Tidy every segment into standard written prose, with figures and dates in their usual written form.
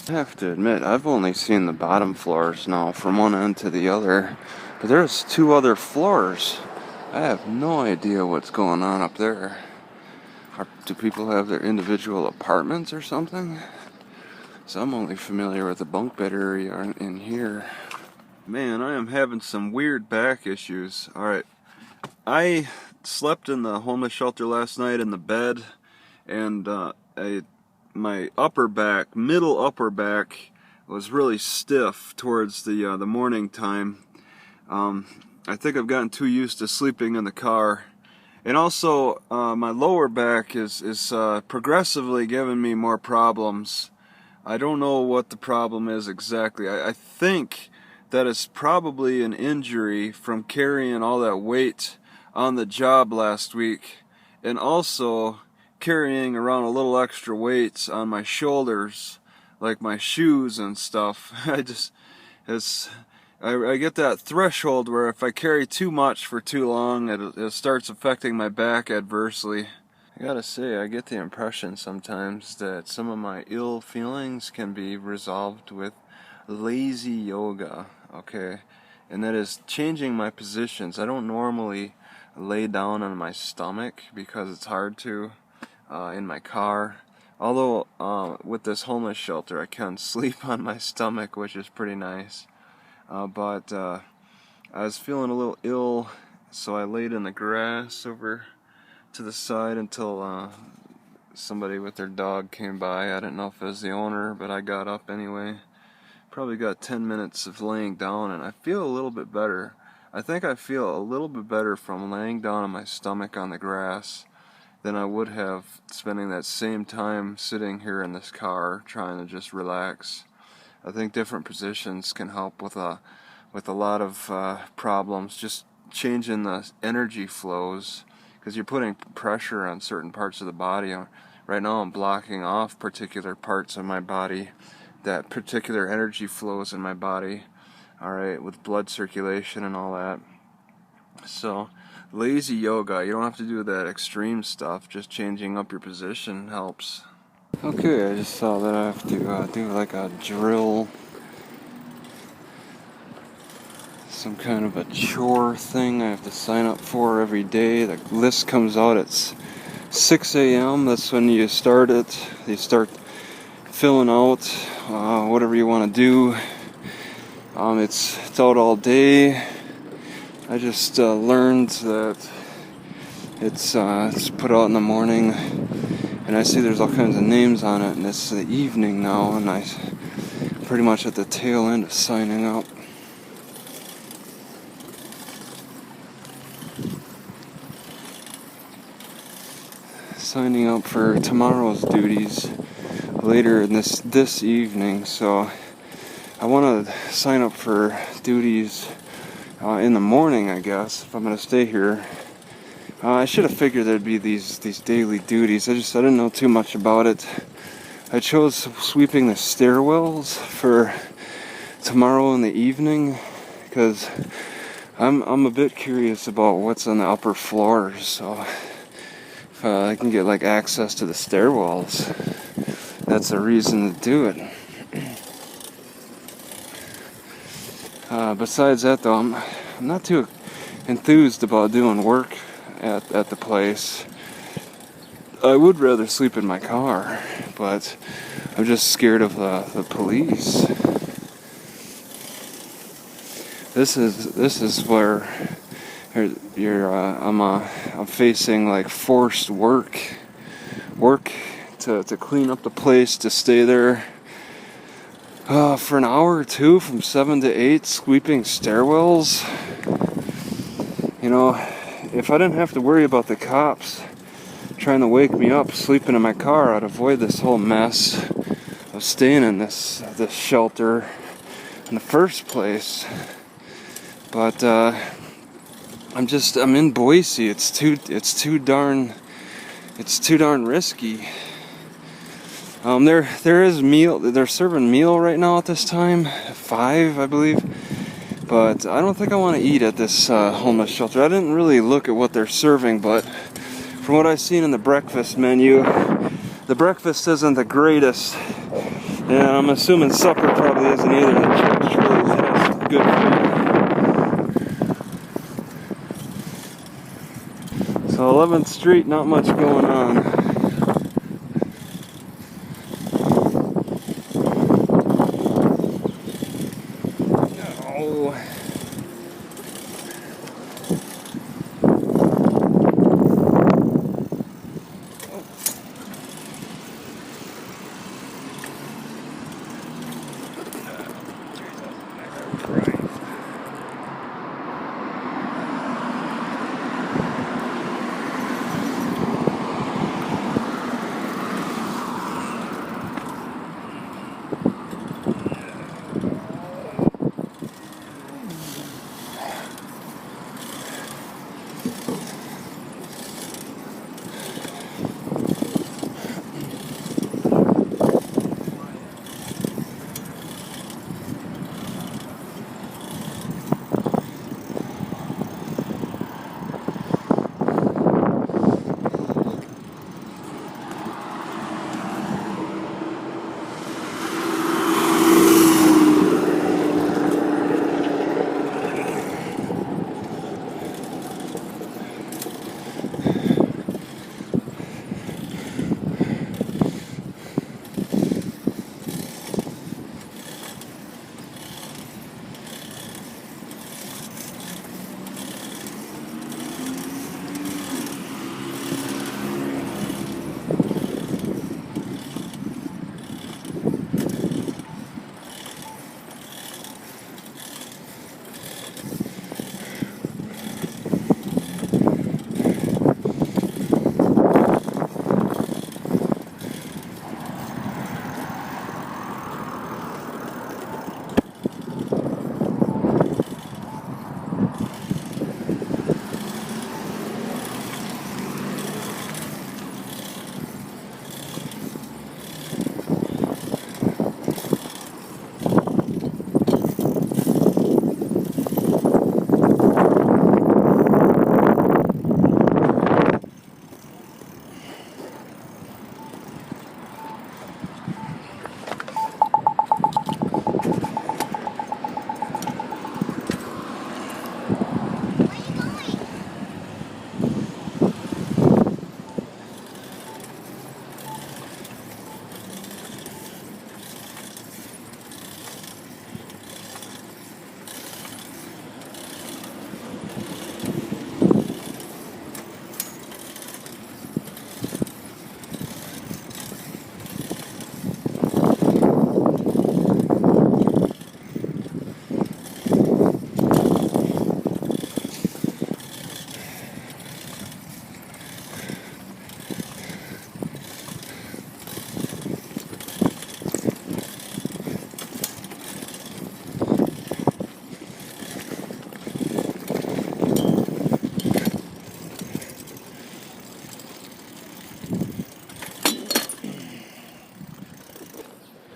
I have to admit, I've only seen the bottom floors now from one end to the other, but there's 2 other floors. I have no idea what's going on up there. Do people have their individual apartments or something? So I'm only familiar with the bunk bed area in here. Man, I am having some weird back issues. Alright, I slept in the homeless shelter last night in the bed, and my upper back, middle upper back, was really stiff towards the morning time. I think I've gotten too used to sleeping in the car. And also, my lower back is progressively giving me more problems. I don't know what the problem is exactly. I think that it's probably an injury from carrying all that weight on the job last week, and also carrying around a little extra weight on my shoulders, like my shoes and stuff. I get that threshold where if I carry too much for too long, it starts affecting my back adversely. I gotta say, I get the impression sometimes that some of my ill feelings can be resolved with lazy yoga, okay? And that is changing my positions. I don't normally lay down on my stomach because it's hard to in my car. Although with this homeless shelter I can sleep on my stomach, which is pretty nice. But I was feeling a little ill, so I laid in the grass over to the side until somebody with their dog came by. I didn't know if it was the owner, but I got up anyway. Probably got 10 minutes of laying down, and I feel a little bit better. I think I feel a little bit better from laying down on my stomach on the grass than I would have spending that same time sitting here in this car trying to just relax. I think different positions can help with a lot of problems. Just changing the energy flows, because you're putting pressure on certain parts of the body. Right now I'm blocking off particular parts of my body, that particular energy flows in my body, alright, with blood circulation and all that. So, lazy yoga, you don't have to do that extreme stuff, just changing up your position helps. Okay, I just saw that I have to do like a drill, some kind of a chore thing I have to sign up for every day. The list comes out at 6 a.m. That's when you start it. You start filling out whatever you want to do. It's out all day. I just learned that it's put out in the morning, and I see there's all kinds of names on it, and it's the evening now, and I'm pretty much at the tail end of signing up. Signing up for tomorrow's duties later in this evening, so I want to sign up for duties in the morning, I guess, if I'm going to stay here. I should have figured there'd be these daily duties. I didn't know too much about it. I chose sweeping the stairwells for tomorrow in the evening because I'm a bit curious about what's on the upper floors. So if I can get like access to the stairwells, that's a reason to do it. Besides that, though, I'm not too enthused about doing work at the place. I would rather sleep in my car, but I'm just scared of the police. This is where I'm facing like forced work to clean up the place, to stay there for an hour or two from 7 to 8, sweeping stairwells. You know, if I didn't have to worry about the cops trying to wake me up sleeping in my car, I'd avoid this whole mess of staying in this shelter in the first place. But I'm in Boise. It's too darn risky. There is meal. They're serving meal right now at this time, 5, I believe. But I don't think I want to eat at this homeless shelter. I didn't really look at what they're serving, but from what I've seen in the breakfast menu, the breakfast isn't the greatest. And I'm assuming supper probably isn't either. The church really has good food. So 11th Street, not much going on. Oh.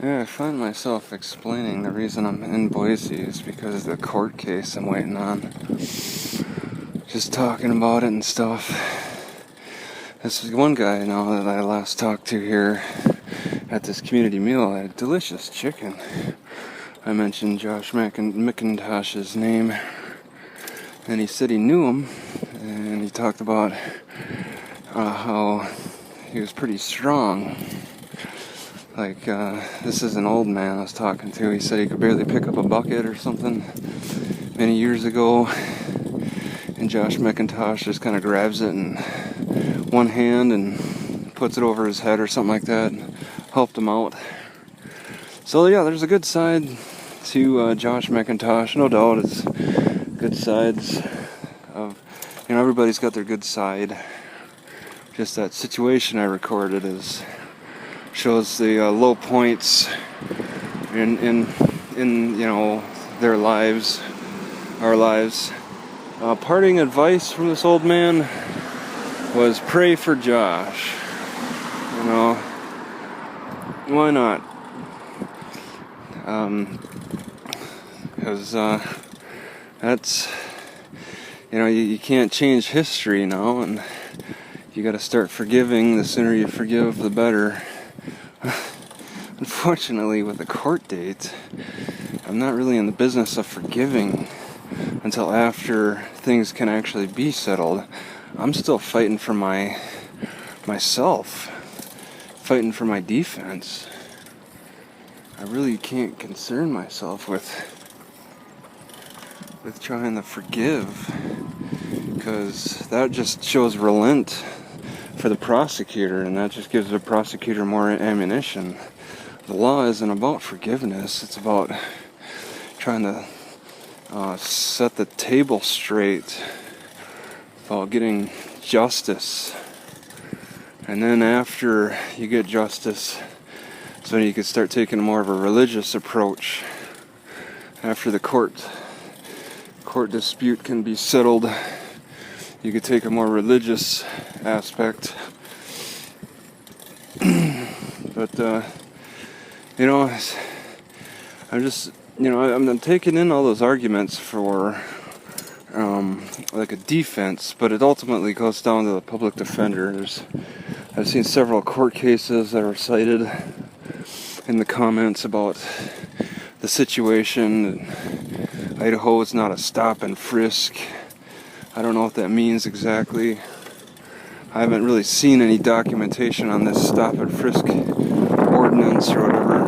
Yeah, I find myself explaining the reason I'm in Boise is because of the court case I'm waiting on. Just talking about it and stuff. This is one guy now that I last talked to here at this community meal. I had delicious chicken. I mentioned Josh McIntosh's name, and he said he knew him, and he talked about how he was pretty strong. Like, this is an old man I was talking to. He said he could barely pick up a bucket or something many years ago. And Josh McIntosh just kind of grabs it in one hand and puts it over his head or something like that. And helped him out. So yeah, there's a good side to Josh McIntosh. No doubt it's good sides of, everybody's got their good side. Just that situation I recorded shows the low points in their lives, our lives. Parting advice from this old man was pray for Josh. Why not? Because that's, you can't change history now, and you got to start forgiving. The sooner you forgive, the better. unfortunately, with a court date, I'm not really in the business of forgiving until after things can actually be settled. I'm still fighting for myself, fighting for my defense. I really can't concern myself with trying to forgive, because that just shows relent for the prosecutor, and that just gives the prosecutor more ammunition. The law isn't about forgiveness. It's about trying to set the table straight, about getting justice. And then after you get justice, so you can start taking more of a religious approach. After the court dispute can be settled, you could take a more religious aspect. But I'm just, I'm taking in all those arguments for like a defense, but it ultimately goes down to the public defender. I've seen several court cases that are cited in the comments about the situation. Idaho is not a stop and frisk. I don't know what that means exactly. I haven't really seen any documentation on this stop and frisk ordinance or whatever.